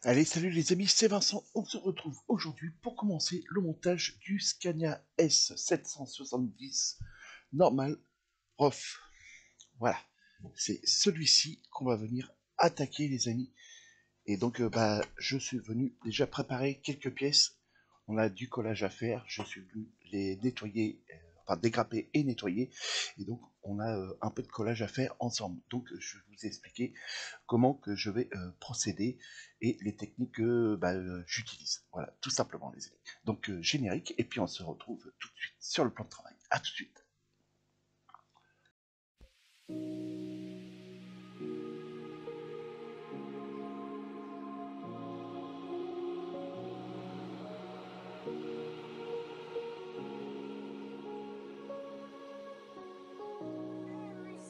Allez, salut les amis, c'est Vincent. On se retrouve aujourd'hui pour commencer le montage du Scania S770 normal ROF. Voilà, c'est celui-ci qu'on va venir attaquer les amis. Et donc, je suis venu déjà préparer quelques pièces. On a du collage à faire. Je suis venu les nettoyer, enfin dégraper et nettoyer. Et donc, on a un peu de collage à faire ensemble. Donc, je vais vous expliquer comment que je vais procéder et les techniques que j'utilise. Voilà, tout simplement les amis. Donc, générique. Et puis, on se retrouve tout de suite sur le plan de travail. À tout de suite. Mes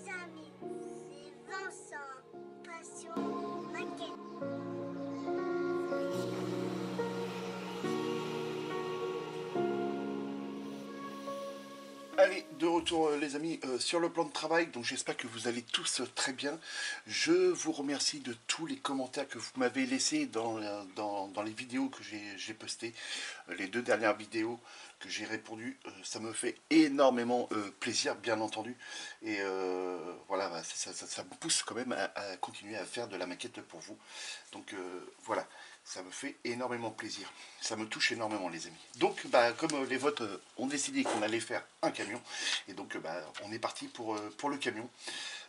amis, c'est Vincent, passion maquette. Allez, de retour les amis sur le plan de travail, donc j'espère que vous allez tous très bien. Je vous remercie de tous les commentaires que vous m'avez laissés dans les vidéos que j'ai postées, les deux dernières vidéos que j'ai répondu. Ça me fait énormément plaisir bien entendu. Et voilà, ça me pousse quand même à continuer à faire de la maquette pour vous. Donc voilà. Ça me fait énormément plaisir. Ça me touche énormément les amis. Donc comme les votes ont décidé qu'on allait faire un camion, et donc on est parti pour le camion.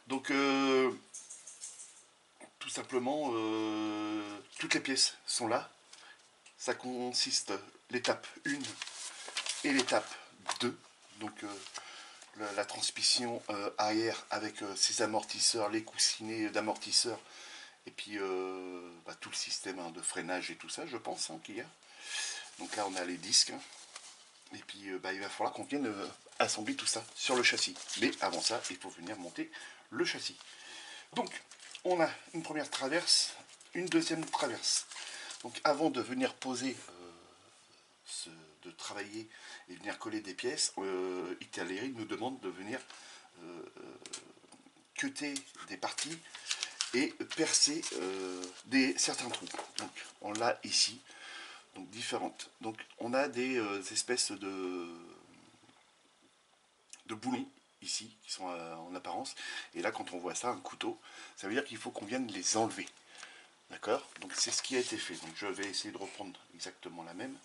Donc tout simplement, toutes les pièces sont là. Ça consiste l'étape 1 et l'étape 2. Donc la transmission arrière avec ses amortisseurs, les coussinets d'amortisseurs, et puis tout le système de freinage et tout ça, je pense, qu'il y a. Donc là, on a les disques. Et puis, il va falloir qu'on vienne assembler tout ça sur le châssis. Mais avant ça, il faut venir monter le châssis. Donc, on a une première traverse, une deuxième traverse. Donc, avant de venir poser, de travailler et venir coller des pièces, Italeri nous demande de venir cutter des parties et percer certains trous. Donc, on l'a ici. Donc différentes. Donc on a des espèces de boulons ici qui sont en apparence. Et là quand on voit ça, un couteau, ça veut dire qu'il faut qu'on vienne les enlever. D'accord. Donc c'est ce qui a été fait. Donc je vais essayer de reprendre exactement la même.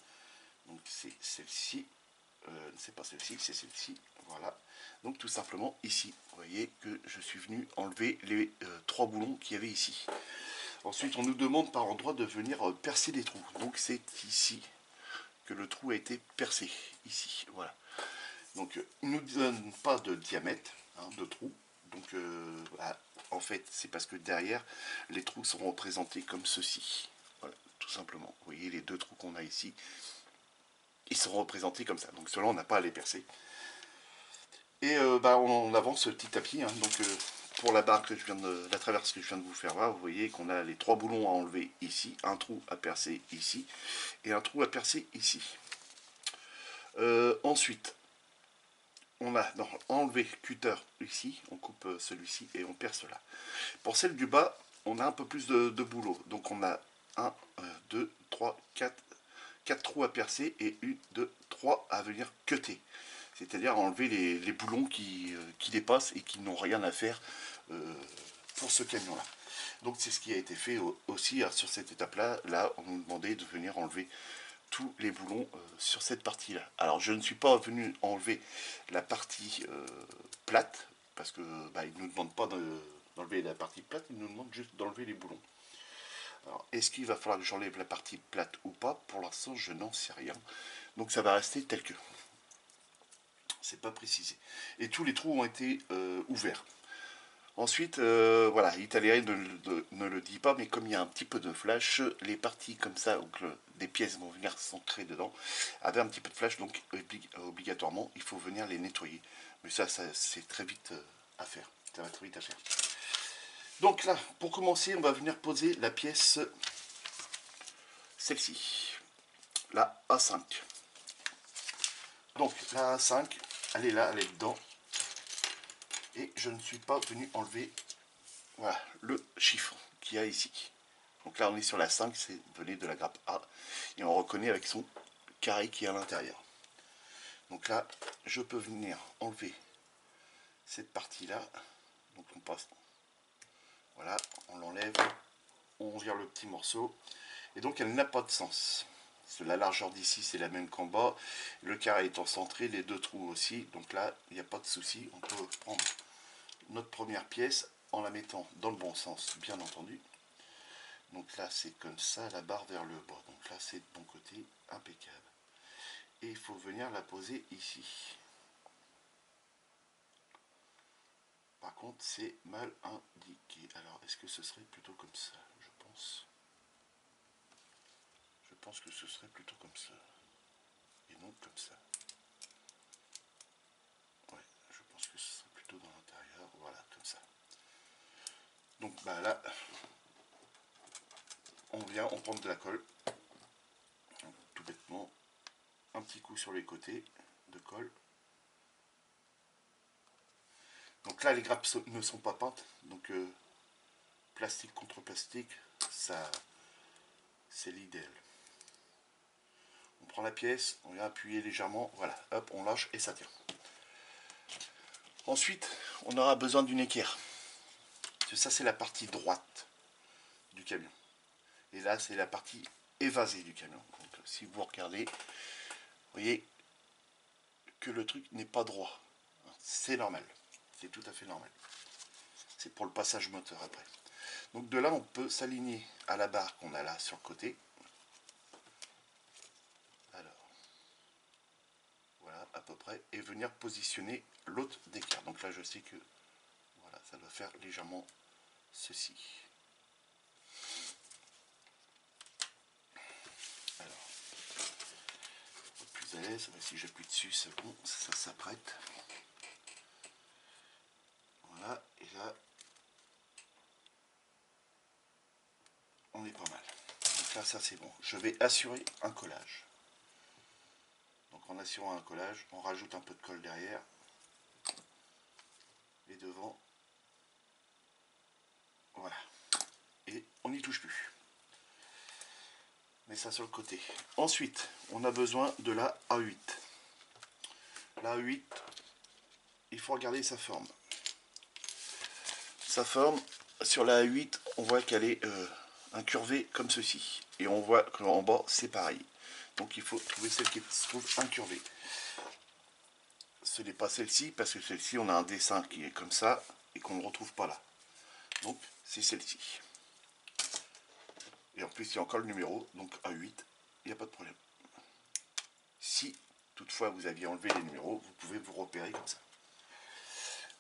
Donc c'est celle-ci. C'est pas celle-ci, c'est celle-ci. Voilà. Donc tout simplement ici, vous voyez que je suis venu enlever les trois boulons qu'il y avait ici. Ensuite on nous demande par endroit de venir percer les trous. Donc c'est ici que le trou a été percé, ici, voilà. Donc il ne nous donne pas de diamètre de trou, donc en fait c'est parce que derrière les trous sont représentés comme ceci, voilà, tout simplement. Vous voyez les deux trous qu'on a ici, ils sont représentés comme ça, donc cela on n'a pas à les percer. Et on avance petit à petit, donc pour la barre que je viens de, la traverse que je viens de vous faire voir, vous voyez qu'on a les trois boulons à enlever ici, un trou à percer ici, et un trou à percer ici. Ensuite, on a enlevé cutter ici, on coupe celui-ci et on perce là. Pour celle du bas, on a un peu plus de boulot. Donc on a 1, 2, 3, 4 trous à percer et 1, 2, 3 à venir cutter. C'est-à-dire enlever les boulons qui dépassent et qui n'ont rien à faire pour ce camion-là. Donc c'est ce qui a été fait aussi sur cette étape-là. Là, on nous demandait de venir enlever tous les boulons sur cette partie là. Alors je ne suis pas venu enlever la partie plate parce que il ne nous demande pas d'enlever la partie plate, il nous demande juste d'enlever les boulons. Alors est-ce qu'il va falloir que j'enlève la partie plate ou pas? Pour l'instant je n'en sais rien, donc ça va rester tel que, c'est pas précisé, et tous les trous ont été ouverts. Ensuite, voilà, Italien ne le dit pas, mais comme il y a un petit peu de flash, les parties comme ça, où des pièces vont venir s'ancrer dedans, avaient un petit peu de flash, donc obligatoirement, il faut venir les nettoyer. Mais ça c'est très vite à faire. Ça va très vite à faire. Donc là, pour commencer, on va venir poser la pièce, celle-ci, la A5. Donc la A5, elle est là, elle est dedans. Et je ne suis pas venu enlever, voilà, le chiffre qu'il y a ici. Donc là on est sur la 5, c'est venait de la grappe A. Et on reconnaît avec son carré qui est à l'intérieur. Donc là, je peux venir enlever cette partie-là. Donc on passe, voilà, on l'enlève, on vire le petit morceau. Et donc elle n'a pas de sens. La largeur d'ici c'est la même qu'en bas. Le carré étant centré, les deux trous aussi. Donc là, il n'y a pas de souci. On peut prendre notre première pièce en la mettant dans le bon sens, bien entendu. Donc là, c'est comme ça, la barre vers le bas. Donc là, c'est de bon côté, impeccable. Et il faut venir la poser ici. Par contre, c'est mal indiqué. Alors, est-ce que ce serait plutôt comme ça? Je pense. Je pense que ce serait plutôt comme ça. Et non comme ça. Ouais, je pense que ce serait plutôt dans l'intérieur. Voilà, comme ça. Donc, bah là, on vient, on prend de la colle. Tout bêtement. Un petit coup sur les côtés de colle. Donc là, les grappes ne sont pas peintes. Donc, plastique contre plastique, ça, c'est l'idéal. On prend la pièce, on vient appuyer légèrement, voilà, hop, on lâche et ça tient. Ensuite, on aura besoin d'une équerre. Ça, c'est la partie droite du camion. Et là, c'est la partie évasée du camion. Donc, si vous regardez, vous voyez que le truc n'est pas droit. C'est normal. C'est tout à fait normal. C'est pour le passage moteur après. Donc de là, on peut s'aligner à la barre qu'on a là sur le côté. Alors, voilà, à peu près. Et venir positionner l'autre d'équerre. Donc là, je sais que voilà, ça doit faire légèrement ceci. Alors, plus à l'aise. Si j'appuie dessus, c'est bon, ça s'apprête. Voilà, et là, on est pas mal. Donc là, ça c'est bon. Je vais assurer un collage. Donc en assurant un collage, on rajoute un peu de colle derrière. Et devant. Voilà. Et on n'y touche plus. Mais ça sur le côté. Ensuite, on a besoin de la A8. La A8, il faut regarder sa forme. Sa forme, sur la A8, on voit qu'elle est incurvée comme ceci. Et on voit qu'en bas, c'est pareil. Donc il faut trouver celle qui se trouve incurvée. Ce n'est pas celle-ci, parce que celle-ci, on a un dessin qui est comme ça, et qu'on ne retrouve pas là. Donc, c'est celle-ci. Et en plus, il y a encore le numéro, donc A8, il n'y a pas de problème. Si, toutefois, vous aviez enlevé les numéros, vous pouvez vous repérer comme ça.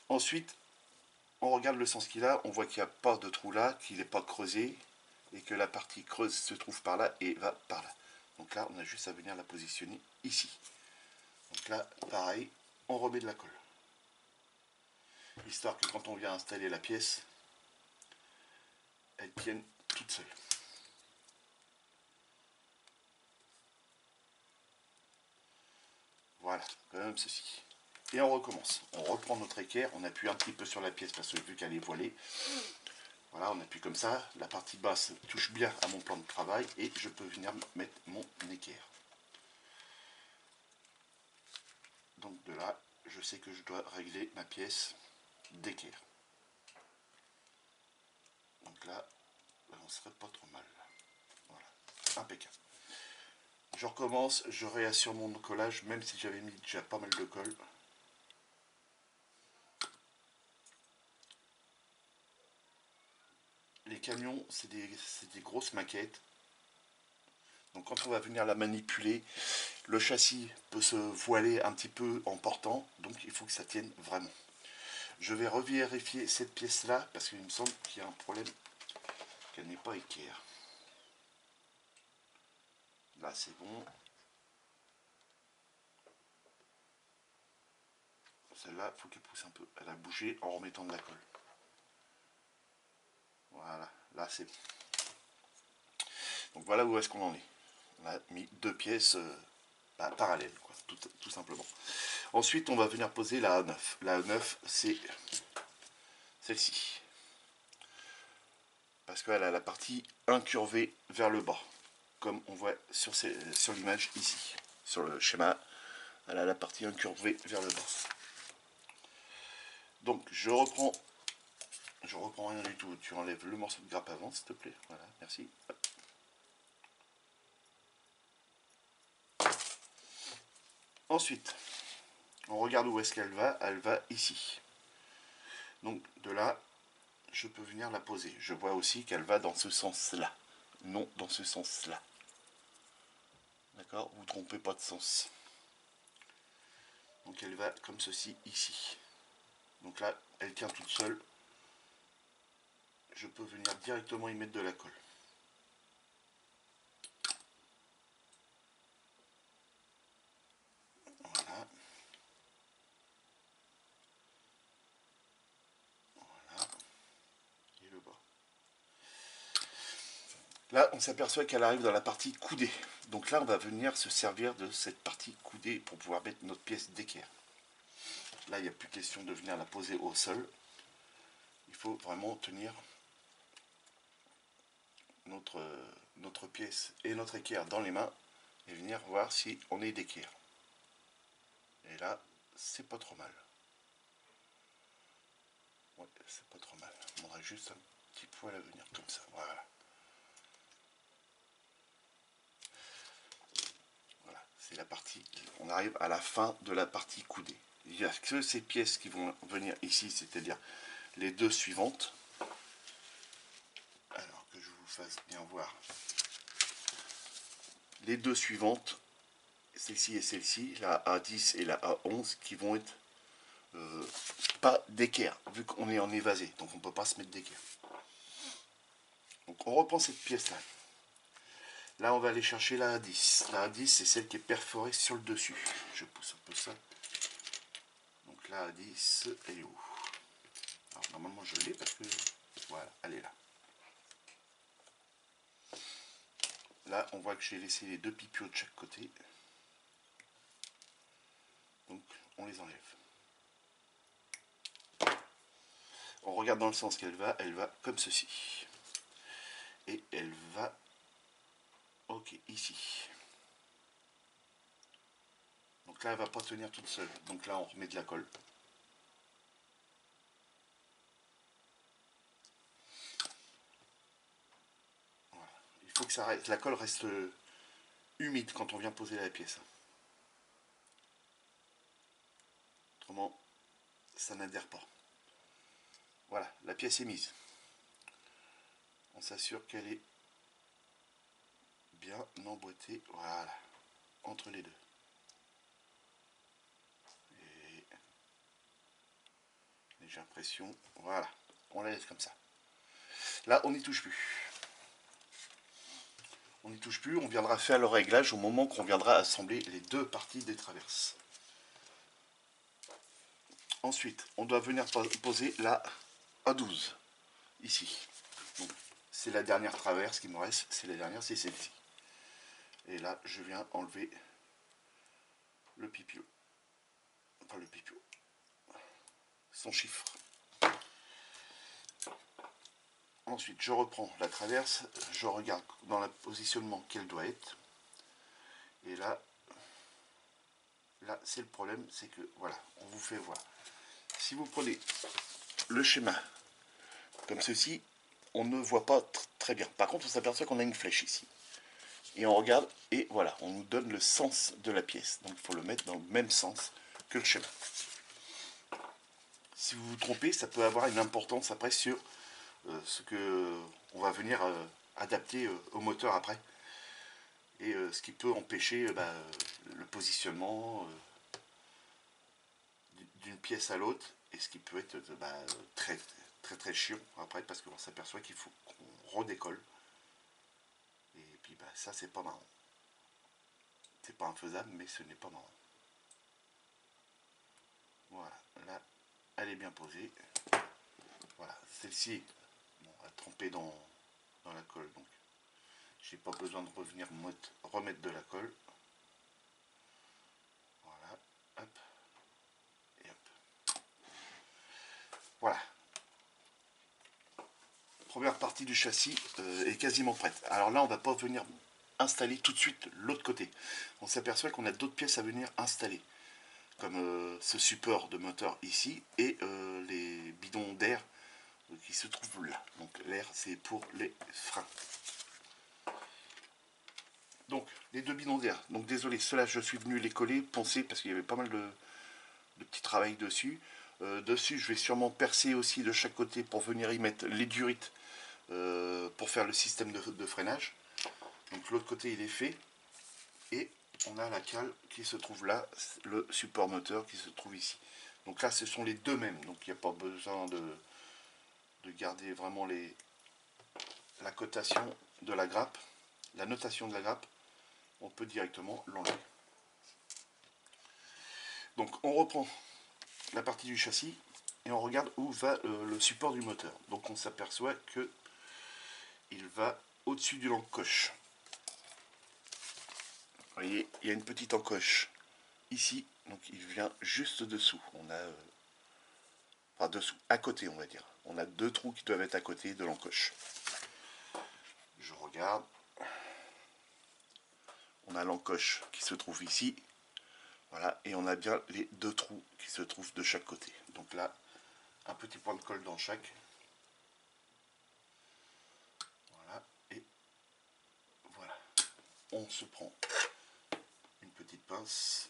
Ensuite, on regarde le sens qu'il a, on voit qu'il n'y a pas de trou là, qu'il n'est pas creusé, et que la partie creuse se trouve par là et va par là. Donc là, on a juste à venir la positionner ici. Donc là, pareil, on remet de la colle. Histoire que quand on vient installer la pièce, elle tienne toute seule. Voilà, comme ceci. Et on recommence. On reprend notre équerre, on appuie un petit peu sur la pièce parce que vu qu'elle est voilée, voilà, on appuie comme ça. La partie basse touche bien à mon plan de travail et je peux venir mettre mon équerre. Donc de là, je sais que je dois régler ma pièce d'équerre. Donc là, on serait pas trop mal. Voilà, impeccable. Je recommence, je réassure mon collage, même si j'avais mis déjà pas mal de colle. Les camions, c'est des grosses maquettes. Donc quand on va venir la manipuler, le châssis peut se voiler un petit peu en portant, donc il faut que ça tienne vraiment. Je vais revérifier cette pièce-là, parce qu'il me semble qu'il y a un problème, qu'elle n'est pas équerre. Là c'est bon. Celle-là, il faut qu'elle pousse un peu. Elle a bougé en remettant de la colle. Voilà, là c'est bon. Donc voilà où est-ce qu'on en est. On a mis deux pièces parallèles, quoi, tout simplement. Ensuite, on va venir poser la A9. La A9, c'est celle-ci. parce qu'elle a la partie incurvée vers le bas, comme on voit sur l'image ici, sur le schéma. Elle a la partie incurvée vers le bas. Donc je reprends rien du tout. Tu enlèves le morceau de grappe avant, s'il te plaît. Voilà, merci. Hop. Ensuite, on regarde où est-ce qu'elle va. Elle va ici. Donc de là, je peux venir la poser. Je vois aussi qu'elle va dans ce sens-là, non dans ce sens-là. D'accord? Vous ne trompez pas de sens. Donc elle va comme ceci ici. Donc là, elle tient toute seule. Je peux venir directement y mettre de la colle. Voilà. Voilà. Et le bas. Là, on s'aperçoit qu'elle arrive dans la partie coudée. Donc là, on va venir se servir de cette partie coudée pour pouvoir mettre notre pièce d'équerre. Là, il n'y a plus question de venir la poser au sol. Il faut vraiment tenir notre pièce et notre équerre dans les mains et venir voir si on est d'équerre. Et là, c'est pas trop mal. Ouais, c'est pas trop mal. On aurait juste un petit poil à venir comme ça. Voilà. Voilà, c'est la partie. On arrive à la fin de la partie coudée. Il n'y a que ces pièces qui vont venir ici, c'est-à-dire les deux suivantes. Alors que je vous fasse bien voir. Les deux suivantes, celle-ci et celle-ci, la A10 et la A11, qui vont être pas d'équerre, vu qu'on est en évasé, donc on ne peut pas se mettre d'équerre. Donc on reprend cette pièce-là. Là, on va aller chercher la A10. La A10, c'est celle qui est perforée sur le dessus. Je pousse un peu ça. Donc la A10, elle est où? Alors normalement, je l'ai parce que... Voilà, elle est là. Là, on voit que j'ai laissé les deux pipiots de chaque côté. Donc, on les enlève. On regarde dans le sens qu'elle va comme ceci. Et elle va, ok, ici. Donc là, elle ne va pas tenir toute seule. Donc là, on remet de la colle. Voilà. Il faut que ça reste, la colle reste humide quand on vient poser la pièce. Autrement, ça n'adhère pas. Voilà, la pièce est mise. On s'assure qu'elle est bien emboîtée, voilà, entre les deux. Et légère pression, voilà, on la laisse comme ça. Là, on n'y touche plus. On n'y touche plus, on viendra faire le réglage au moment qu'on viendra assembler les deux parties des traverses. Ensuite, on doit venir poser la A12, ici. C'est la dernière traverse qui me reste, c'est la dernière, c'est celle-ci. Et là, je viens enlever le pipio. Enfin, le pipio. Son chiffre. Ensuite, je reprends la traverse, je regarde dans le positionnement qu'elle doit être. Et là, c'est le problème, c'est que, voilà, on vous fait voir. Si vous prenez le schéma comme ceci, on ne voit pas très bien. Par contre, on s'aperçoit qu'on a une flèche ici. Et on regarde, et voilà, on nous donne le sens de la pièce. Donc il faut le mettre dans le même sens que le schéma. Si vous vous trompez, ça peut avoir une importance après sur ce que on va venir adapter au moteur après. Et ce qui peut empêcher le positionnement d'une pièce à l'autre, et ce qui peut être très très très chiant après, parce qu'on s'aperçoit qu'il faut qu'on redécolle. Et puis ça, c'est pas marrant. C'est pas infaisable, mais ce n'est pas marrant. Voilà, là, elle est bien posée. Voilà, celle-ci, bon, elle a trempé dans la colle, donc j'ai pas besoin de revenir remettre de la colle. Voilà, hop, et hop. Voilà. Première partie du châssis est quasiment prête. Alors là, on va pas venir installer tout de suite l'autre côté. On s'aperçoit qu'on a d'autres pièces à venir installer, comme ce support de moteur ici et les bidons d'air qui se trouvent là. Donc l'air, c'est pour les freins. Donc les deux bidons d'air. Donc désolé, ceux-là, je suis venu les coller, poncer, parce qu'il y avait pas mal de petit travail dessus. Dessus, je vais sûrement percer aussi de chaque côté pour venir y mettre les durites pour faire le système de freinage. Donc l'autre côté, il est fait. Et on a la cale qui se trouve là, le support moteur qui se trouve ici. Donc là, ce sont les deux mêmes. Donc il n'y a pas besoin de garder vraiment la cotation de la grappe. La notation de la grappe, on peut directement l'enlever. Donc on reprend la partie du châssis et on regarde où va le support du moteur. Donc on s'aperçoit que il va au-dessus de l'encoche. Vous voyez, il y a une petite encoche ici, donc il vient juste dessous. On a enfin dessous, à côté on va dire. On a deux trous qui doivent être à côté de l'encoche. Je regarde. On a l'encoche qui se trouve ici. Voilà, et on a bien les deux trous qui se trouvent de chaque côté. Donc là, un petit point de colle dans chaque. Voilà, et voilà. On se prend une petite pince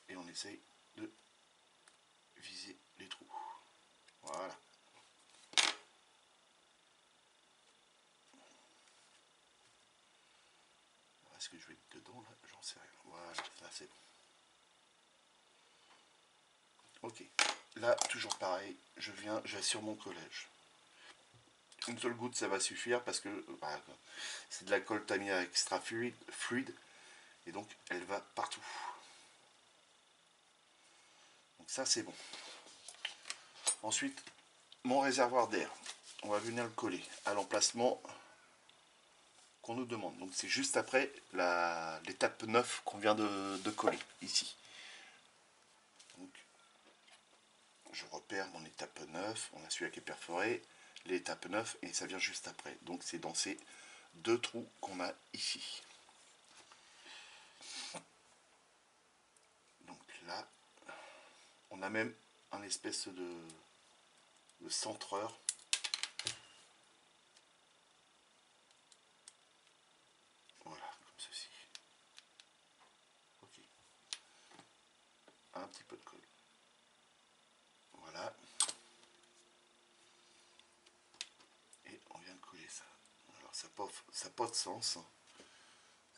et on essaye de viser les trous. Voilà. Est-ce que je vais être dedans là? J'en sais rien. Voilà, là c'est bon. Ok. Là, toujours pareil, j'assure mon collège. Une seule goutte, ça va suffire parce que bah, c'est de la colle Tamiya extra fluide et donc elle va partout. Donc ça, c'est bon. Ensuite, mon réservoir d'air. On va venir le coller à l'emplacement qu'on nous demande. Donc c'est juste après l'étape 9 qu'on vient de coller ici. Donc, je repère mon étape 9, on a celui qui est perforé, l'étape 9 et ça vient juste après. Donc c'est dans ces deux trous qu'on a ici. Donc là, on a même un espèce de centreur. Voilà, comme ceci. Ok. Un petit peu de colle. Voilà. Et on vient de coller ça. Alors ça n'a pas de sens. Ça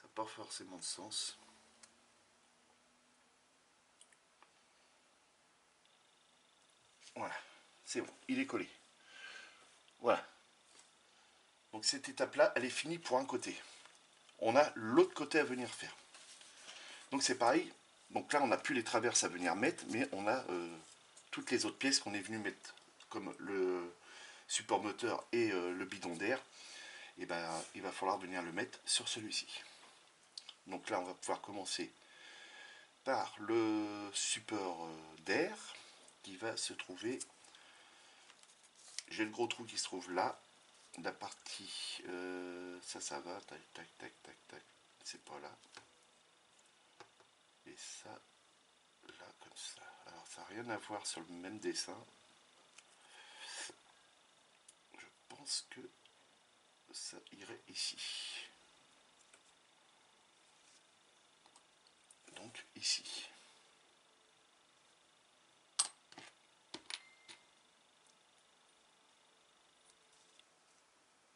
n'a pas forcément de sens. Voilà, c'est bon, il est collé. Voilà. Donc cette étape-là, elle est finie pour un côté. On a l'autre côté à venir faire. Donc c'est pareil. Donc là, on n'a plus les traverses à venir mettre, mais on a toutes les autres pièces qu'on est venu mettre, comme le support moteur et le bidon d'air. Et ben, il va falloir venir le mettre sur celui-ci. Donc là, on va pouvoir commencer par le support d'air qui va se trouver. J'ai le gros trou qui se trouve là. La partie ça va, tac tac tac tac tac, c'est pas là, et ça là comme ça. Alors ça n'a rien à voir sur le même dessin. Je pense que ça irait ici, donc ici.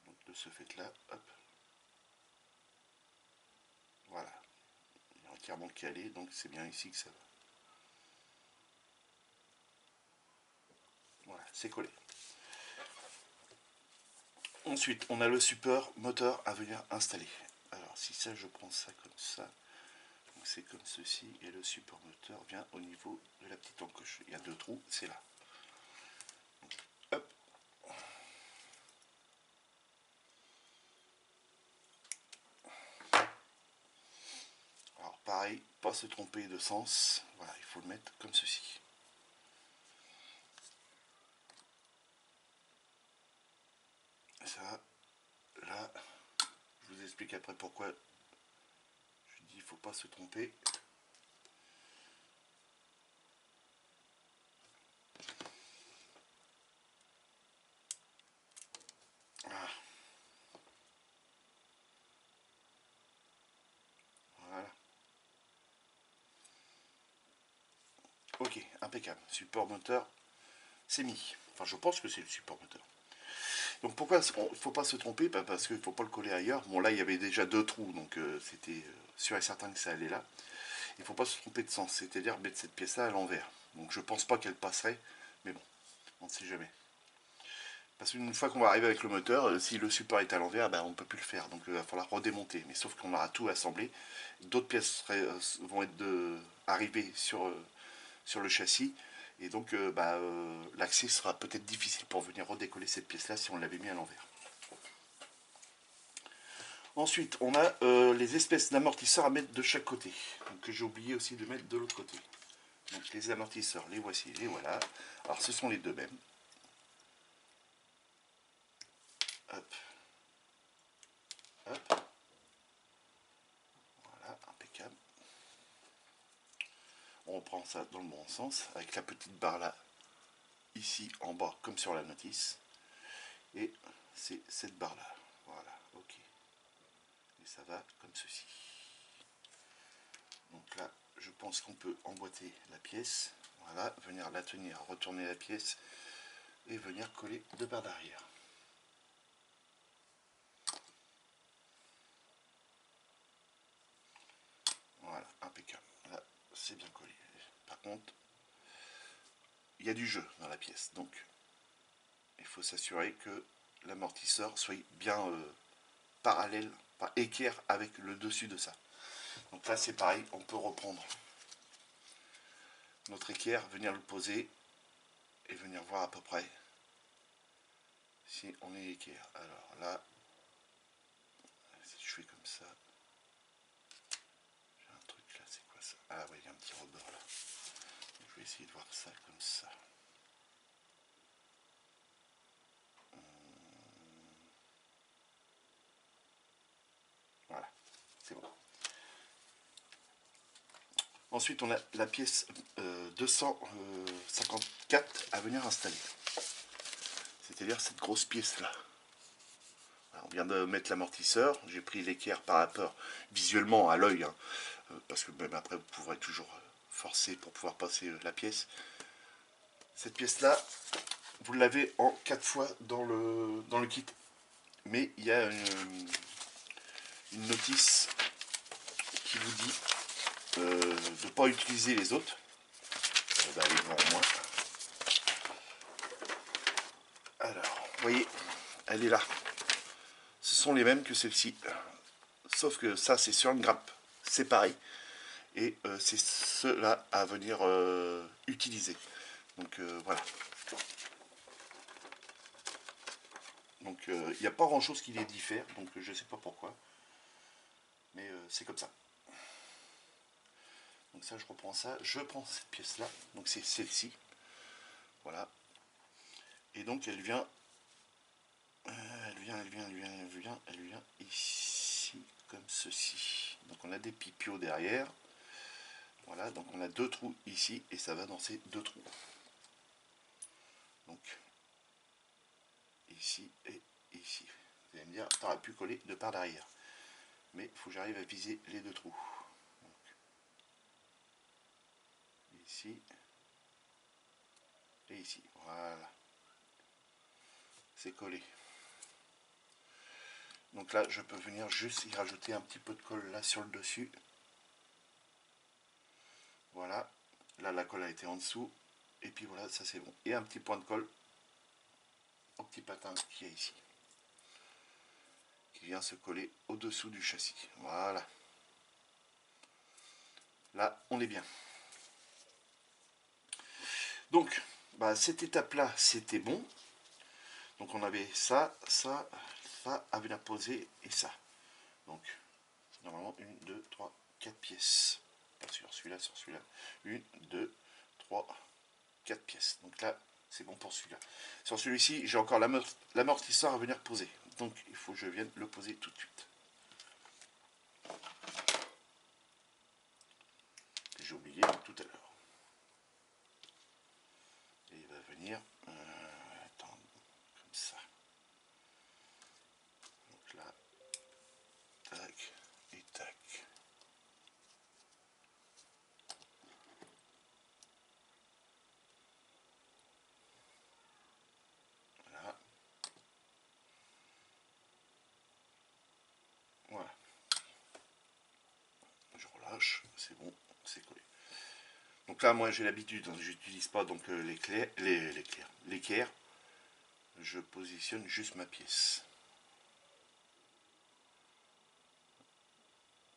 Donc de ce fait là, hop, voilà, il est entièrement calé, donc c'est bien ici que ça va. Voilà, c'est collé. Ensuite, on a le support moteur à venir installer. Alors, si ça, je prends ça comme ça, donc c'est comme ceci, et le support moteur vient au niveau de la petite encoche. Il y a deux trous, c'est là. Donc, hop. Alors, pareil, pas se tromper de sens. Voilà, il faut le mettre comme ceci. Ça, j'explique après pourquoi je dis il faut pas se tromper. Voilà. Ok, impeccable. Support moteur, c'est mis. Enfin, je pense que c'est le support moteur. Donc pourquoi il ne faut pas se tromper? Parce qu'il ne faut pas le coller ailleurs. Bon, là, il y avait déjà 2 trous, donc c'était sûr et certain que ça allait là. Il ne faut pas se tromper de sens, c'est-à-dire mettre cette pièce-là à l'envers. Donc je pense pas qu'elle passerait, mais bon, on ne sait jamais. Parce qu'une fois qu'on va arriver avec le moteur, si le support est à l'envers, ben, on ne peut plus le faire. Donc il va falloir redémonter. Mais sauf qu'on aura tout assemblé. D'autres pièces vont être arrivées sur le châssis. Et donc l'accès sera peut-être difficile pour venir redécoller cette pièce-là si on l'avait mis à l'envers. Ensuite, on a les espèces d'amortisseurs à mettre de chaque côté. Donc que j'ai oublié aussi de mettre de l'autre côté. Donc les amortisseurs, les voici, les voilà. Alors ce sont les deux mêmes. Hop. Hop. Voilà, impeccable. On reprend ça dans le bon sens, avec la petite barre là, ici en bas, comme sur la notice. Et c'est cette barre là. Voilà, ok. Et ça va comme ceci. Donc là, je pense qu'on peut emboîter la pièce. Voilà, venir la tenir, retourner la pièce et venir coller deux barres d'arrière. Voilà, impeccable. Là, c'est bien collé. Par contre, il y a du jeu dans la pièce. Donc, il faut s'assurer que l'amortisseur soit bien parallèle, pas équerre avec le dessus de ça. Donc là, c'est pareil, on peut reprendre notre équerre, venir le poser et venir voir à peu près si on est équerre. Alors là, si je fais comme ça, j'ai un truc là, c'est quoi ça? Ah oui, il y a un petit rebord là. Donc, je vais essayer de voir ça comme ça. Voilà, c'est bon. Ensuite, on a la pièce 254 à venir installer. C'est-à-dire cette grosse pièce-là. On vient de mettre l'amortisseur. J'ai pris l'équerre par rapport visuellement à l'œil, hein, parce que même après, vous pourrez toujours forcer pour pouvoir passer la pièce. Cette pièce-là, vous l'avez en 4 fois dans le kit. Mais il y a une notice qui vous dit de ne pas utiliser les autres. On va aller voir moi. Alors, vous voyez, elle est là. Ce sont les mêmes que celle-ci. Sauf que ça, c'est sur une grappe. C'est pareil. Et c'est cela à venir utiliser. Donc voilà. Donc il n'y a pas grand chose qui les diffère. Donc je ne sais pas pourquoi. Mais c'est comme ça. Donc ça, je reprends ça. Je prends cette pièce-là. Donc c'est celle-ci. Voilà. Et donc elle vient ici comme ceci. Donc on a des pipiots derrière. Voilà, donc on a 2 trous ici et ça va dans ces 2 trous. Donc ici et ici. Vous allez me dire, tu aurais pu coller de part d'arrière. Mais il faut que j'arrive à viser les 2 trous. Donc, ici et ici. Voilà. C'est collé. Donc là, je peux venir juste y rajouter un petit peu de colle là sur le dessus. Voilà. Là, la colle a été en dessous. Et puis voilà, ça c'est bon. Et un petit point de colle au petit patin qui est ici. Qui vient se coller au-dessous du châssis. Voilà. Là, on est bien. Donc, cette étape-là, c'était bon. Donc on avait ça, ça, ça à venir poser et ça. Donc, normalement, 1, 2, 3, 4 pièces. Sur celui-là, sur celui-là. 1, 2, 3, 4 pièces. Donc là, c'est bon pour celui-là. Sur celui-ci, j'ai encore l'amortisseur à venir poser. Donc, il faut que je vienne le poser tout de suite. j'ai oublié tout à l'heure. Et il va venir, attends, comme ça. Donc là, tac et tac. Voilà. Voilà. Je relâche, c'est bon, c'est collé. Donc là, moi j'ai l'habitude, j'utilise pas donc l'équerre. Je positionne juste ma pièce.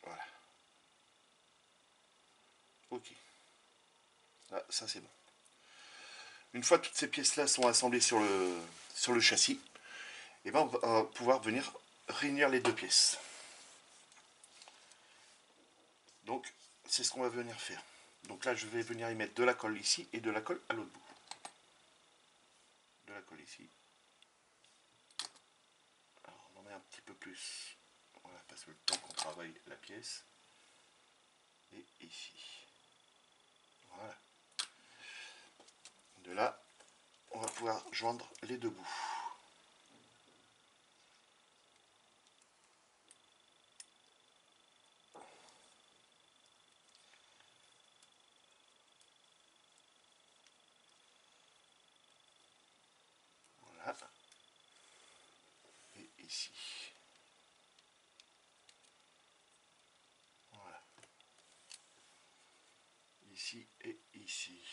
Voilà. Ok. Là, ça c'est bon. Une fois toutes ces pièces-là sont assemblées sur le châssis, et ben on va pouvoir venir réunir les deux pièces. Donc c'est ce qu'on va venir faire. Donc là je vais venir y mettre de la colle ici et de la colle à l'autre bout. De la colle ici. Alors on en met un petit peu plus. Voilà, parce que le temps qu'on travaille la pièce. Et ici. Voilà. De là, on va pouvoir joindre les deux bouts. Voilà. Et ici. Voilà. Ici et ici.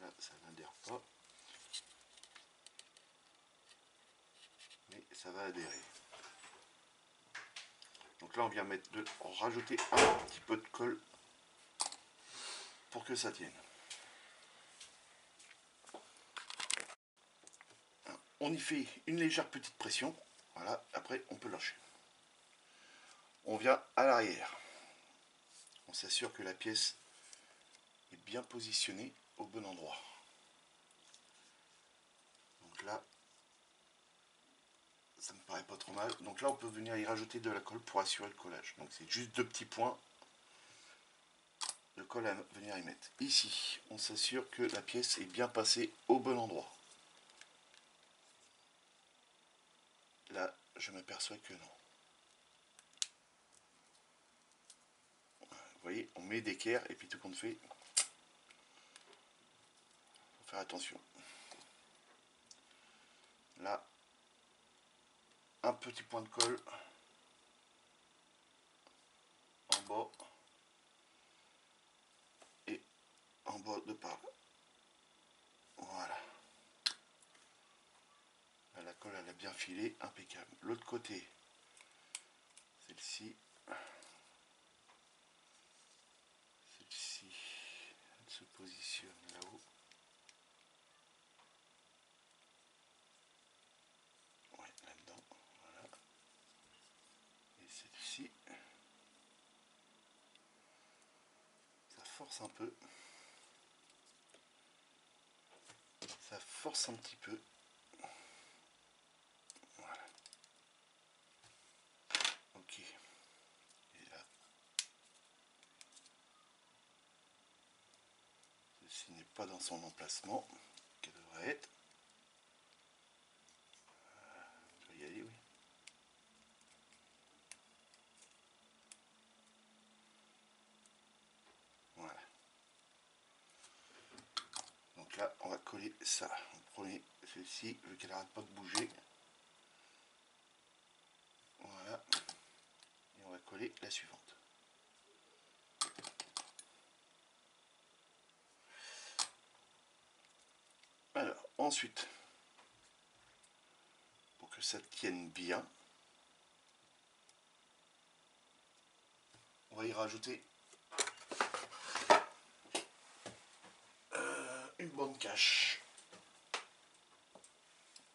Là, ça n'adhère pas. Mais ça va adhérer. Donc là, on vient rajouter un petit peu de colle pour que ça tienne. On y fait une légère petite pression. Voilà, après on peut lâcher. On vient à l'arrière. On s'assure que la pièce est bien positionnée au bon endroit. Donc là, ça me paraît pas trop mal. Donc là, on peut venir y rajouter de la colle pour assurer le collage. Donc c'est juste 2 petits points de colle à venir y mettre. Ici, on s'assure que la pièce est bien passée au bon endroit. Là, je m'aperçois que non. Vous voyez, on met d'équerre et puis tout compte fait, faut faire attention. Là, un petit point de colle en bas et en bas de par là. Voilà. Là, la colle, elle a bien filé, impeccable. L'autre côté, celle-ci, elle se positionne là-haut. Ouais, là-dedans, voilà. Et celle-ci, ça force un peu. Ça force un petit peu. Voilà. Ok. Et là, ceci n'est pas dans son emplacement qu'elle devrait être. Je vais y aller, oui. Voilà. Donc là, on va coller ça. En premier, celle-ci, vu qu'elle n'arrête pas de bouger. Voilà. Et on va coller la suivante. Alors, ensuite, pour que ça tienne bien, on va y rajouter une bande cache.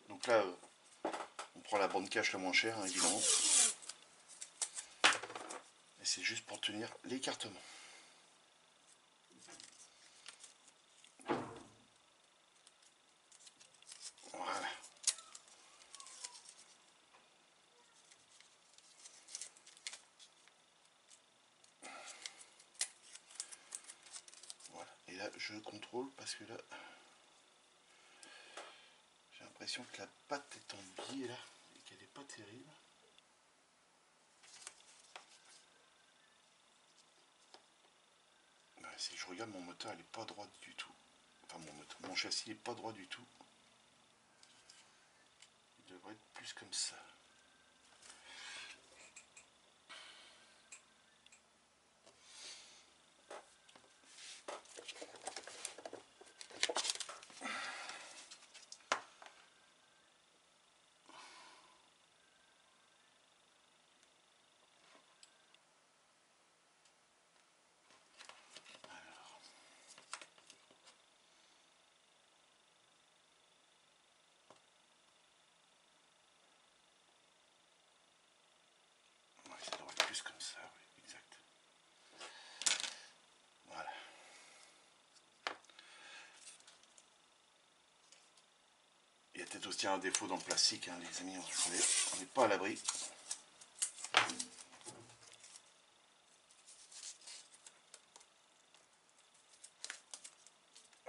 Donc là, on prend la bande cache la moins chère, hein, évidemment. Et c'est juste pour tenir l'écartement. Voilà. là je contrôle parce que là j'ai l'impression que la patte est en biais là et qu'elle n'est pas terrible. Ben, si je regarde mon moteur, elle est pas droite du tout. Enfin mon châssis est pas droit du tout. Il devrait être plus comme ça. Ça devrait être plus comme ça, oui, exact. Voilà. Il y a peut-être aussi un défaut dans le plastique, hein, les amis, on n'est pas à l'abri.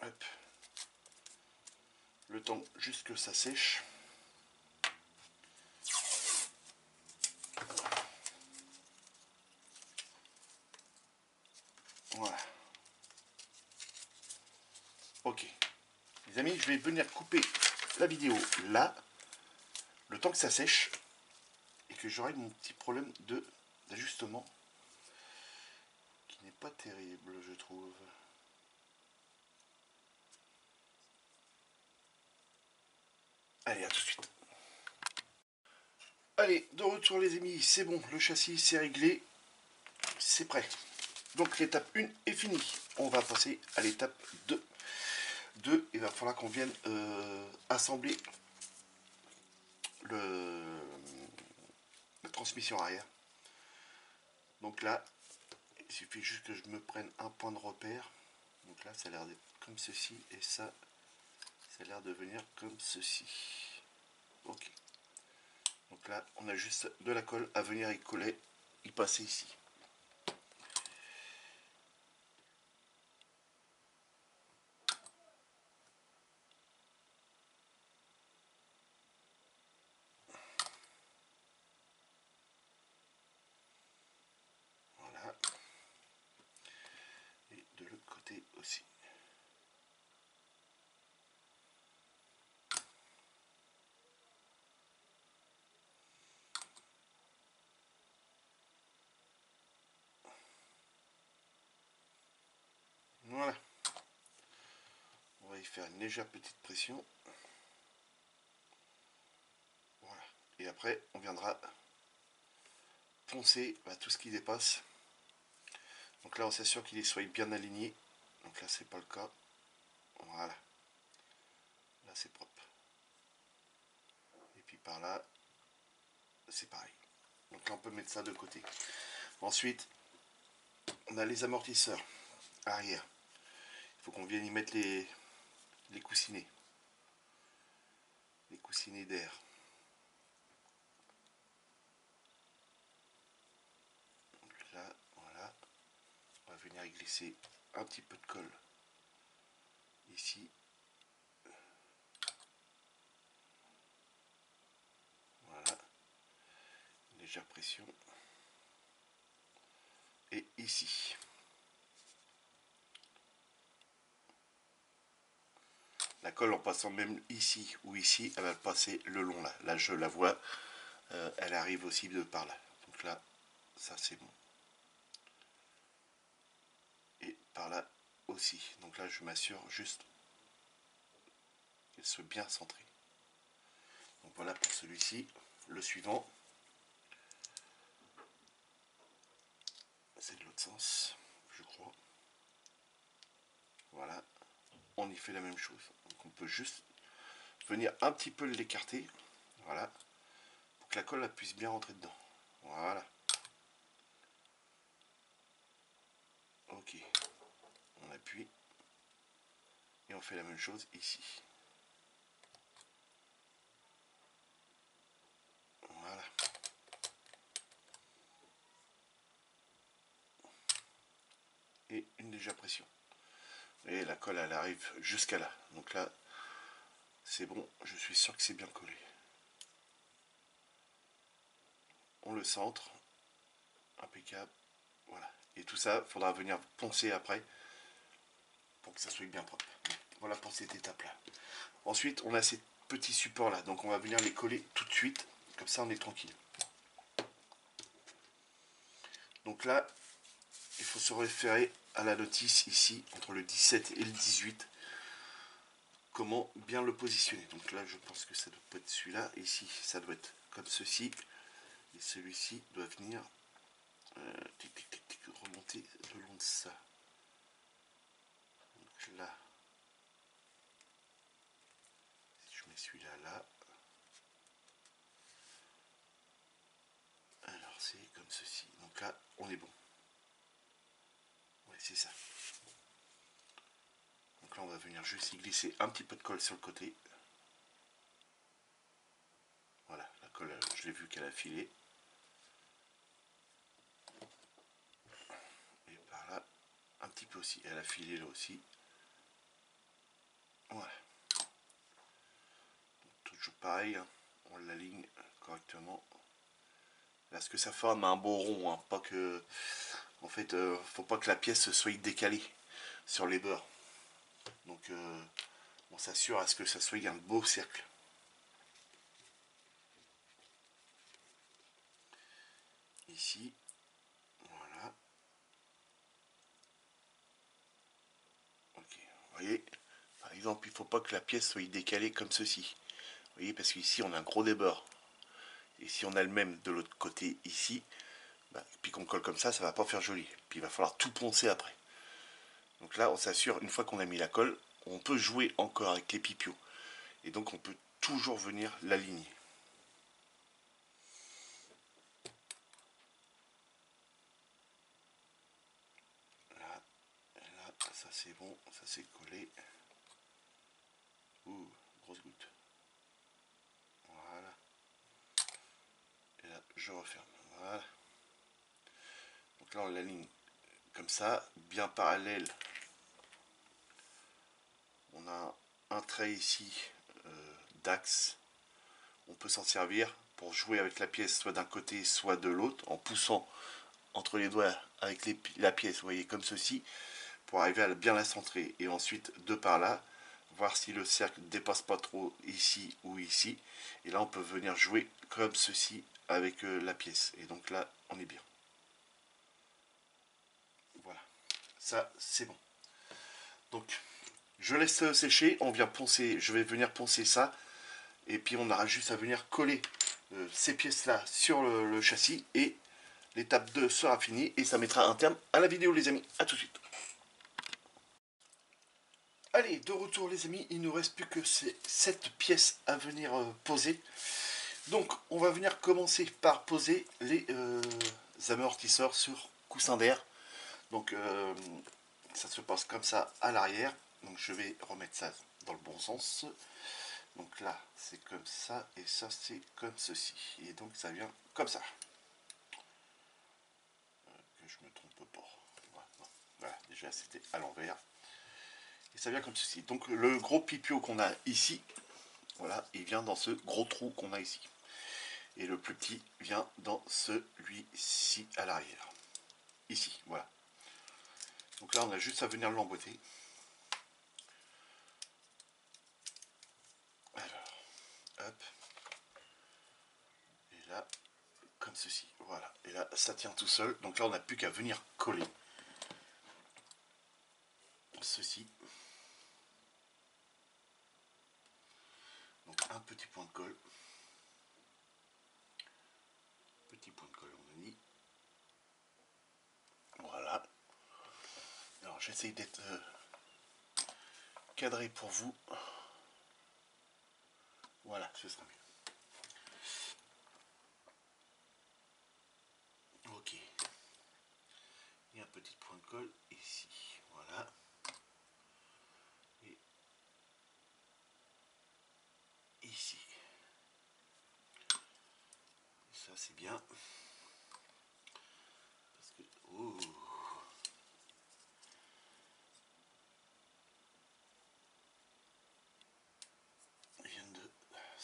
Hop. Le temps juste que ça sèche. Voilà. Ok. Les amis, je vais venir couper la vidéo là, le temps que ça sèche, et que j'aurai mon petit problème d'ajustement, qui n'est pas terrible, je trouve. Allez, à tout de suite. Allez, de retour les amis, c'est bon, le châssis c'est réglé, c'est prêt. Donc l'étape 1 est finie. On va passer à l'étape 2. Il va falloir qu'on vienne assembler la transmission arrière. Donc là, il suffit juste que je me prenne un point de repère. Donc là, ça a l'air d'être comme ceci, et ça a l'air de venir comme ceci. Ok. Donc là, on a juste de la colle à venir y coller, y passer ici. Voilà. Et de l'autre côté aussi. Voilà. On va y faire une légère petite pression. Voilà. Et après, on viendra poncer tout ce qui dépasse. Donc là, on s'assure qu'il soit bien aligné. Donc là, c'est pas le cas. Voilà. Là, c'est propre. Et puis par là, c'est pareil. Donc là, on peut mettre ça de côté. Ensuite, on a les amortisseurs arrière. Il faut qu'on vienne y mettre les coussinets. Les coussinets d'air. Donc là, voilà. On va venir y glisser un petit peu de colle ici. Voilà. Une légère pression. Et ici. La colle en passant même ici ou ici, elle va passer le long là. Là, je la vois. Elle arrive aussi de par là. Donc là, ça c'est bon. Et par là aussi. Donc là, je m'assure juste qu'elle soit bien centrée. Donc voilà pour celui-ci. Le suivant, c'est de l'autre sens, je crois. Voilà. On y fait la même chose. Donc on peut juste venir un petit peu l'écarter. Voilà. Pour que la colle puisse bien rentrer dedans. Voilà. Ok. On appuie. Et on fait la même chose ici. Voilà. Et une légère pression. Et la colle elle arrive jusqu'à là. Donc là c'est bon, je suis sûr que c'est bien collé. On le centre, impeccable, voilà. Et tout ça, il faudra venir poncer après pour que ça soit bien propre. Voilà pour cette étape là. Ensuite on a ces petits supports là, donc on va venir les coller tout de suite, comme ça on est tranquille. Donc là il faut se référer à la notice ici entre le 17 et le 18, comment bien le positionner. Donc là je pense que ça doit pas être celui-là, ici ça doit être comme ceci, et celui-ci doit venir remonter le long de ça. Donc là, si je mets celui-là là, alors c'est comme ceci. Donc là on est bon. Ouais, c'est ça. Donc là on va venir juste y glisser un petit peu de colle sur le côté. Voilà, la colle je l'ai vu qu'elle a filé. Et par là un petit peu aussi, elle a filé là aussi. Voilà. Donc, toujours pareil, hein. On l'aligne correctement. Là, ce que ça forme un beau rond, hein. Pas que, en fait, faut pas que la pièce soit décalée sur les bords. Donc, on s'assure à ce que ça soit un beau cercle. Ici, voilà. Ok, vous voyez, par exemple, il faut pas que la pièce soit décalée comme ceci. Vous voyez, parce qu'ici, on a un gros débord. Et si on a le même de l'autre côté ici, bah, puis qu'on colle comme ça va pas faire joli. Puis il va falloir tout poncer après. Donc là, on s'assure, une fois qu'on a mis la colle, on peut jouer encore avec les pipios. Et donc on peut toujours venir l'aligner. Là, là, ça c'est bon, ça c'est collé. Ouh, grosse goutte. Voilà. Et là, je referme. Voilà. Donc là, on l'aligne comme ça, bien parallèle. On a un trait ici d'axe. On peut s'en servir pour jouer avec la pièce soit d'un côté, soit de l'autre, en poussant entre les doigts avec la pièce, vous voyez, comme ceci, pour arriver à bien la centrer. Et ensuite, de par là, voir si le cercle ne dépasse pas trop ici ou ici. Et là, on peut venir jouer comme ceci avec la pièce. Et donc là, on est bien. Voilà. Ça, c'est bon. Donc, je laisse sécher. On vient poncer. Je vais venir poncer ça. Et puis, on aura juste à venir coller ces pièces-là sur le châssis. Et l'étape 2 sera finie. Et ça mettra un terme à la vidéo, les amis. A tout de suite. Allez, de retour les amis, il ne nous reste plus que cette pièce à venir poser. Donc on va venir commencer par poser les amortisseurs sur coussin d'air. Donc ça se passe comme ça à l'arrière. Donc je vais remettre ça dans le bon sens. Donc là c'est comme ça et ça c'est comme ceci. Et donc ça vient comme ça. Que je me trompe pas. Voilà, déjà c'était à l'envers. Et ça vient comme ceci. Donc le gros pipio qu'on a ici, voilà, il vient dans ce gros trou qu'on a ici. Et le plus petit vient dans celui-ci à l'arrière. Ici, voilà. Donc là, on a juste à venir l'emboîter. Alors, hop. Et là, comme ceci, voilà. Et là, ça tient tout seul. Donc là, on n'a plus qu'à venir coller ceci. Donc un petit point de colle. Petit point de colle, on a mis. Voilà. Alors j'essaye d'être cadré pour vous. Voilà, ce sera mieux. Ok. Et un petit point de colle ici. Voilà. Et ici. Ça c'est bien. Parce que... Oh.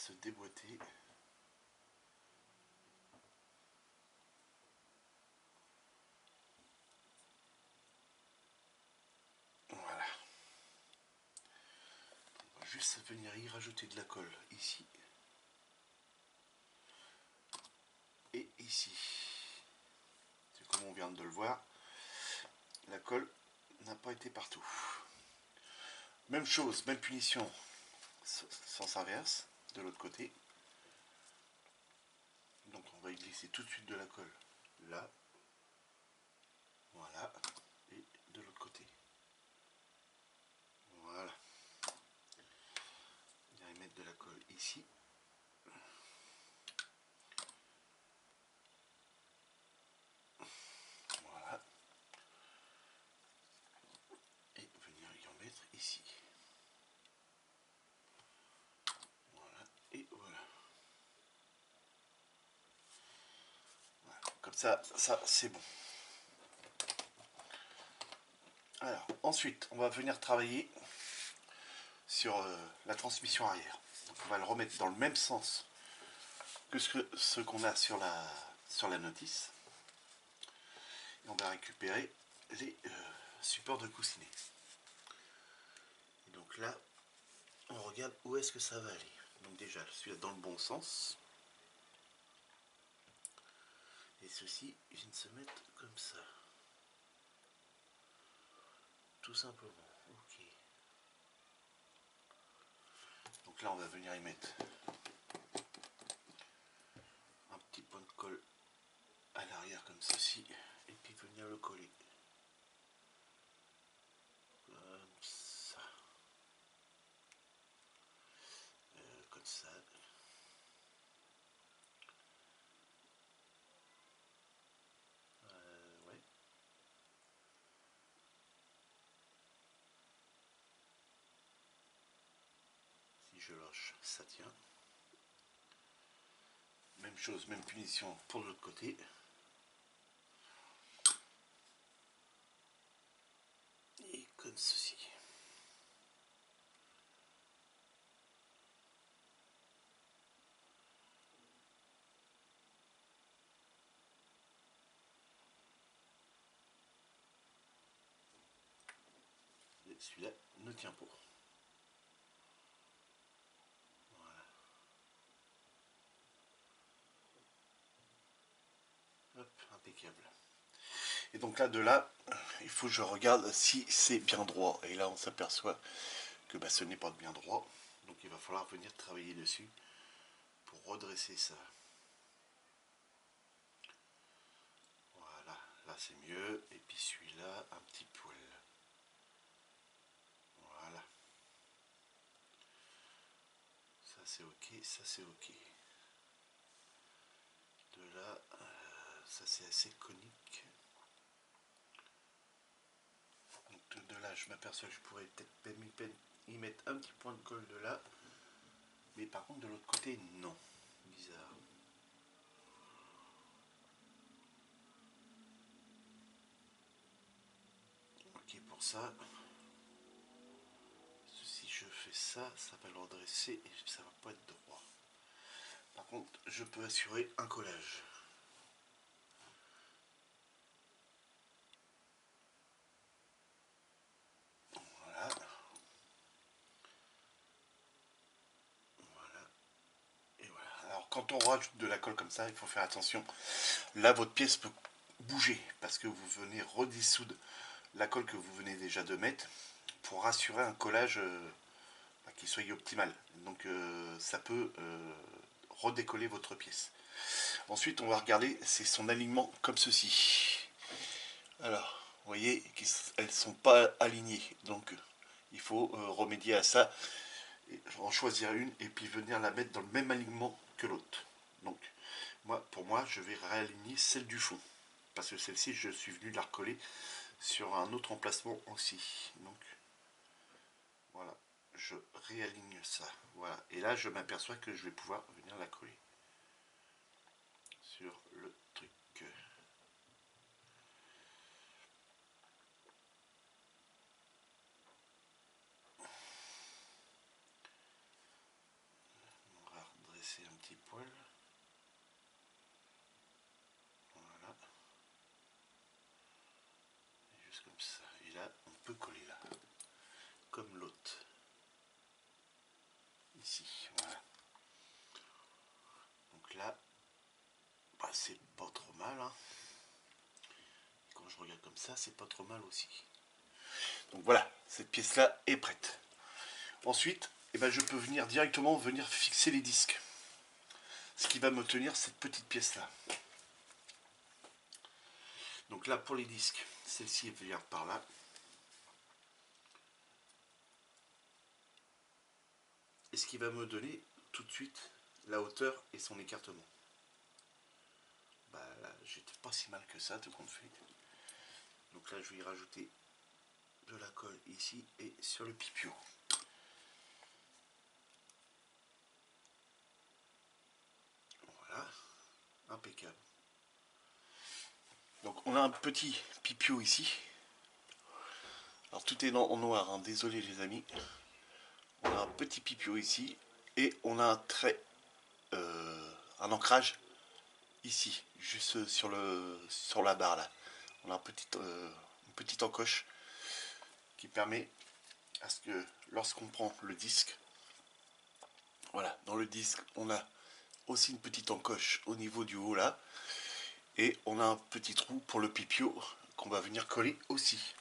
se déboîter. Voilà. On va juste venir y rajouter de la colle ici. Et ici. C'est comme on vient de le voir. La colle n'a pas été partout. Même chose, même punition, sens inverse, de l'autre côté. Donc on va y glisser tout de suite de la colle là. Voilà. Et de l'autre côté. Voilà. On va y mettre de la colle ici. Voilà. Et venir y en mettre ici. Voilà. Et voilà. Voilà. Comme ça c'est bon. Alors, ensuite, on va venir travailler sur la transmission arrière. Donc, on va le remettre dans le même sens que ce qu'on a sur la notice. Et on va récupérer les supports de coussinet. Et donc là, on regarde où est-ce que ça va aller. Donc déjà, celui-là dans le bon sens. Et ceux-ci viennent se mettre comme ça. Tout simplement. Ok. Donc là, on va venir y mettre un petit point de colle à l'arrière comme ceci. Et puis venir le coller. Comme ça. Comme ça. Ouais. Si je lâche, ça tient. Même chose, même punition pour l'autre côté. Et comme ceci. Et celui-là ne tient pas. Voilà. Hop, impeccable. Et donc là, de là, il faut que je regarde si c'est bien droit. Et là, on s'aperçoit que ce n'est pas bien droit. Donc il va falloir venir travailler dessus pour redresser ça. Voilà, là c'est mieux. Et puis celui-là, un petit poil. Voilà. Ça c'est ok, ça c'est ok. De là, ça c'est assez conique. Donc de là, je m'aperçois que je pourrais peut-être y mettre un petit point de colle de là. Mais par contre, de l'autre côté, non. Bizarre. Ok, pour ça, si je fais ça, ça va le redresser et ça va pas être droit. Par contre, je peux assurer un collage. Voilà. Voilà. Et voilà. Alors, quand on rajoute de la colle comme ça, il faut faire attention. Là, votre pièce peut bouger parce que vous venez redissoudre la colle que vous venez déjà de mettre pour assurer un collage qui soit optimal. Donc, ça peut redécoller votre pièce. Ensuite, on va regarder, c'est son alignement comme ceci. Alors, vous voyez qu'elles ne sont pas alignées. Donc, il faut remédier à ça, en choisir une et puis venir la mettre dans le même alignement que l'autre. Donc, pour moi, je vais réaligner celle du fond. Parce que celle-ci, je suis venu la recoller sur un autre emplacement aussi. Donc, voilà, je réaligne ça. Voilà. Et là, je m'aperçois que je vais pouvoir venir la coller sur le truc. On va juste comme ça. Et là, on peut coller là. Comme l'autre. Ici, voilà. Donc là, bah, c'est pas trop mal. Hein. Et quand je regarde comme ça, c'est pas trop mal aussi. Donc voilà, cette pièce-là est prête. Ensuite, eh ben, je peux venir directement fixer les disques. Ce qui va me tenir cette petite pièce-là. Donc là, pour les disques, celle-ci vient par là. Et ce qui va me donner tout de suite la hauteur et son écartement. Bah là, j'étais pas si mal que ça, tout compte fait. Donc là, je vais y rajouter de la colle ici et sur le pipio. Voilà, impeccable. Donc on a un petit pipio ici. Alors tout est en noir, hein. Désolé les amis. On a un petit pipio ici et on a un trait, un ancrage ici, juste sur la barre là. On a une petite encoche qui permet à ce que lorsqu'on prend le disque, voilà, dans le disque on a aussi une petite encoche au niveau du haut là, et on a un petit trou pour le pipio qu'on va venir coller aussi.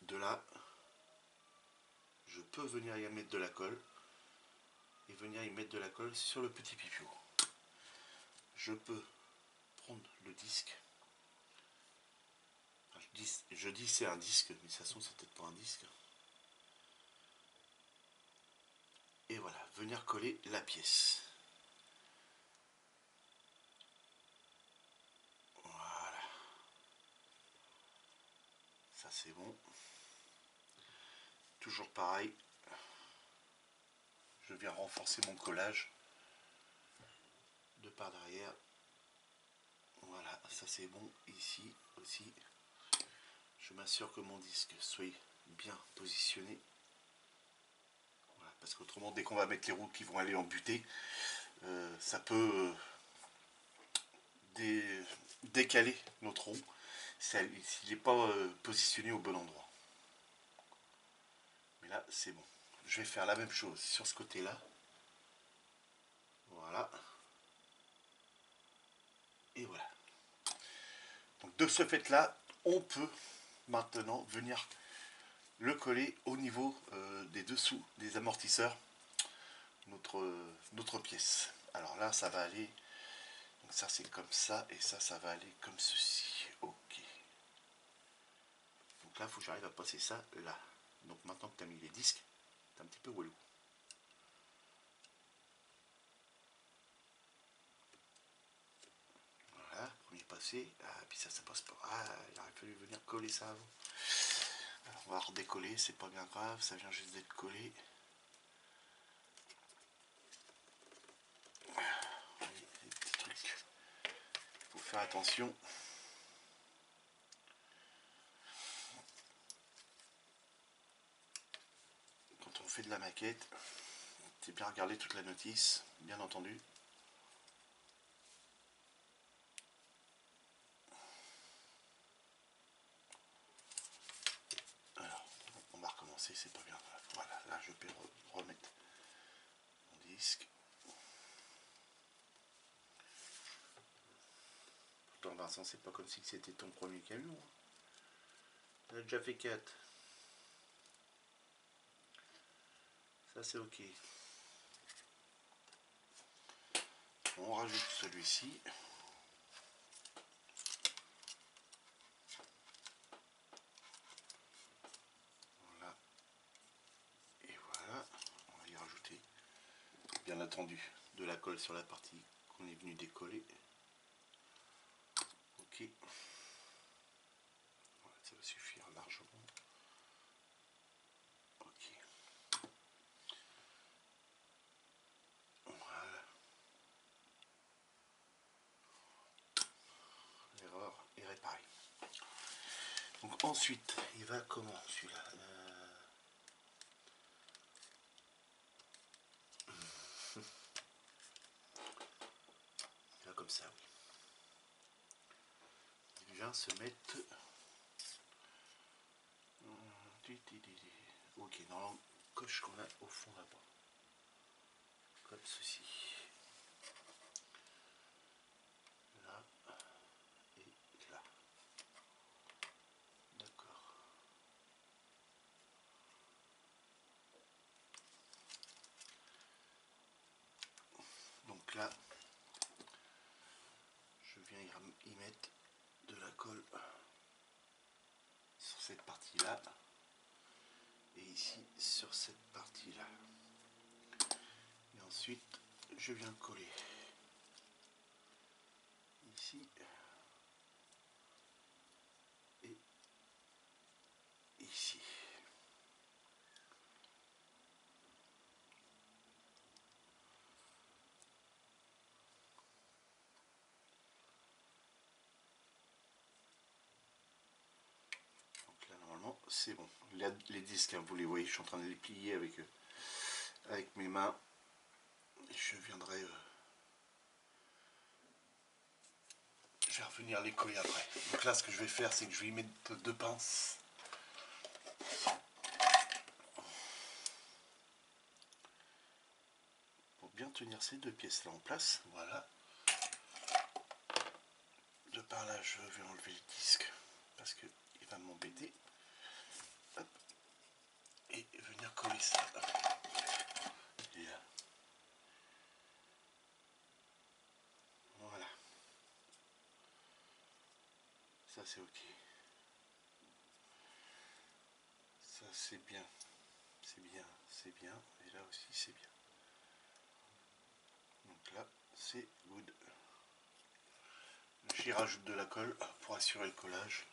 De là, je peux venir y mettre de la colle et venir y mettre de la colle sur le petit pipio. Je peux prendre le disque. Enfin, je dis c'est un disque, mais de toute façon c'est peut-être pas un disque. Et voilà, venir coller la pièce. Voilà. Ça c'est bon. Toujours pareil. Je viens renforcer mon collage de par derrière. Voilà, ça c'est bon. Ici aussi. Je m'assure que mon disque soit bien positionné. Voilà, parce qu'autrement, dès qu'on va mettre les roues qui vont aller en butée, ça peut décaler notre roue s'il n'est pas positionné au bon endroit. Mais là, c'est bon. Je vais faire la même chose sur ce côté-là. Voilà. Et voilà. Donc de ce fait-là, on peut maintenant venir le coller au niveau des dessous des amortisseurs, notre pièce. Alors là, ça va aller, donc ça c'est comme ça, et ça va aller comme ceci. Ok. Donc là, il faut que j'arrive à passer ça là. Donc maintenant que tu as mis les disques, c'est un petit peu relou. Voilà, premier passé. Ah, puis ça passe pas. Ah, il aurait fallu venir coller ça avant. Alors, on va redécoller, c'est pas bien grave, ça vient juste d'être collé. Les petits trucs. Faut faire attention. Quand on fait de la maquette, c'est bien regarder toute la notice, bien entendu. Alors, on va recommencer, c'est pas bien grave. Voilà, là je peux remettre mon disque. Pourtant Vincent, c'est pas comme si c'était ton premier camion. Hein. On a déjà fait 4. Ça c'est ok. On rajoute celui-ci. Voilà. Et voilà. On va y rajouter, bien entendu, de la colle sur la partie qu'on est venu décoller. Ok. Voilà, ça va suffire largement. Ok. Voilà. L'erreur est réparée. Donc ensuite, il va comment celui-là Il va comme ça, oui. vient se mettre... Ok, dans la coche qu'on a au fond là-bas. Comme ceci. Là et là. D'accord. Donc là, je viens y mettre de la colle sur cette partie-là. Et ici sur cette partie-là. Et ensuite, je viens coller ici et ici. Donc là, normalement, c'est bon. Les disques, hein, vous les voyez, je suis en train de les plier avec mes mains. Et je viendrai... je vais revenir les coller après. Donc là, ce que je vais faire, c'est que je vais y mettre 2 pinces. Pour bien tenir ces 2 pièces-là en place. Voilà. De par là, je vais enlever le disque parce qu'il va m'embêter. Et venir coller ça. Et là. Voilà. Ça, c'est ok. Ça, c'est bien. C'est bien. C'est bien. Et là aussi, c'est bien. Donc là, c'est good. J'y rajoute de la colle pour assurer le collage.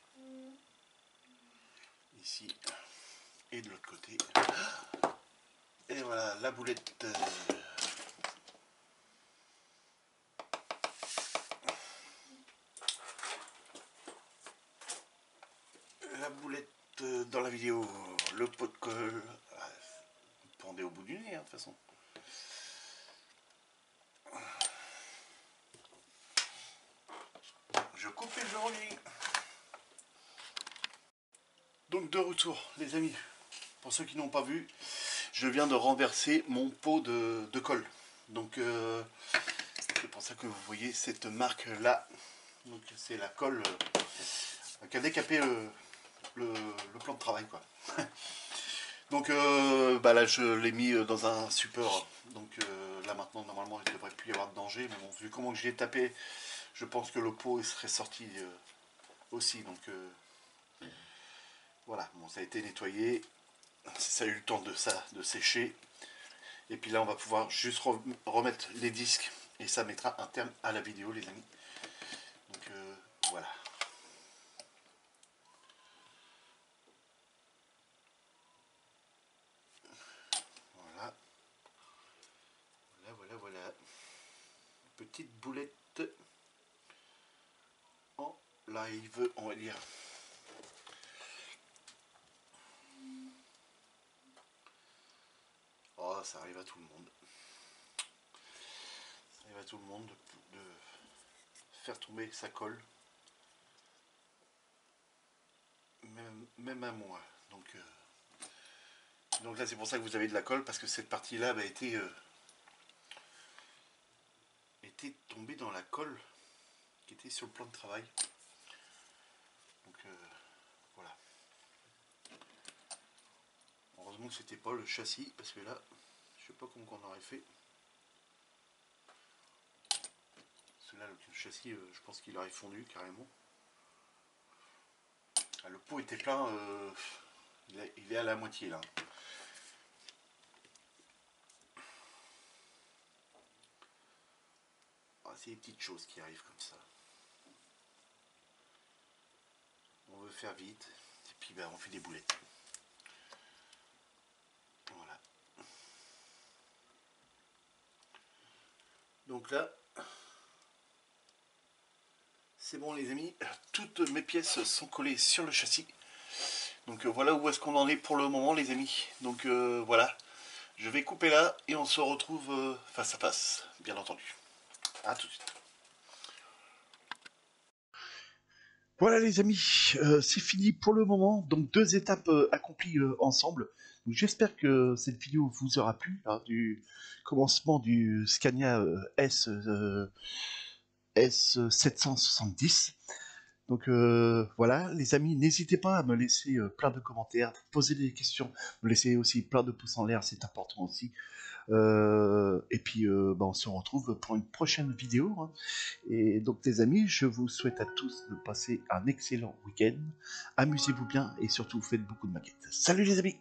Ici et de l'autre côté. Et voilà, la boulette. La boulette dans la vidéo, le pot de colle. Vous pendez au bout du nez, hein, de toute façon. Je coupe et je relis. Donc de retour, les amis. Pour ceux qui n'ont pas vu, je viens de renverser mon pot de colle. Donc c'est pour ça que vous voyez cette marque là. Donc c'est la colle qui a décapé le plan de travail, quoi. Donc bah là je l'ai mis dans un support. Donc là maintenant normalement il ne devrait plus y avoir de danger. Mais bon, vu comment je l'ai tapé, je pense que le pot il serait sorti aussi. Donc voilà, bon, ça a été nettoyé. Ça a eu le temps de sécher. Et puis là on va pouvoir juste remettre les disques. Et ça mettra un terme à la vidéo, les amis. Donc voilà. Voilà. Voilà. Petite boulette en live, on va dire. Oh, ça arrive à tout le monde. Ça arrive à tout le monde de faire tomber sa colle. Même à moi. Donc là c'est pour ça que vous avez de la colle, parce que cette partie-là était tombée dans la colle qui était sur le plan de travail. Donc voilà. Heureusement que c'était pas le châssis, parce que là, je sais pas comment on aurait fait. Celui-là, le châssis, je pense qu'il aurait fondu carrément. Ah, le pot était plein, il est à la moitié là. Ah, c'est des petites choses qui arrivent comme ça. On veut faire vite, et puis on fait des boulettes. Voilà. Donc là, c'est bon les amis, toutes mes pièces sont collées sur le châssis. Donc voilà où est-ce qu'on en est pour le moment les amis. Donc voilà, je vais couper là et on se retrouve face à face, bien entendu. A tout de suite. Voilà les amis, c'est fini pour le moment. Donc 2 étapes accomplies ensemble. J'espère que cette vidéo vous aura plu, hein, du commencement du Scania S770. Donc voilà, les amis, n'hésitez pas à me laisser plein de commentaires, poser des questions, me laisser aussi plein de pouces en l'air, c'est important aussi. Et puis on se retrouve pour une prochaine vidéo, hein. Et donc les amis, je vous souhaite à tous de passer un excellent week-end. Amusez-vous bien et surtout faites beaucoup de maquettes. Salut les amis!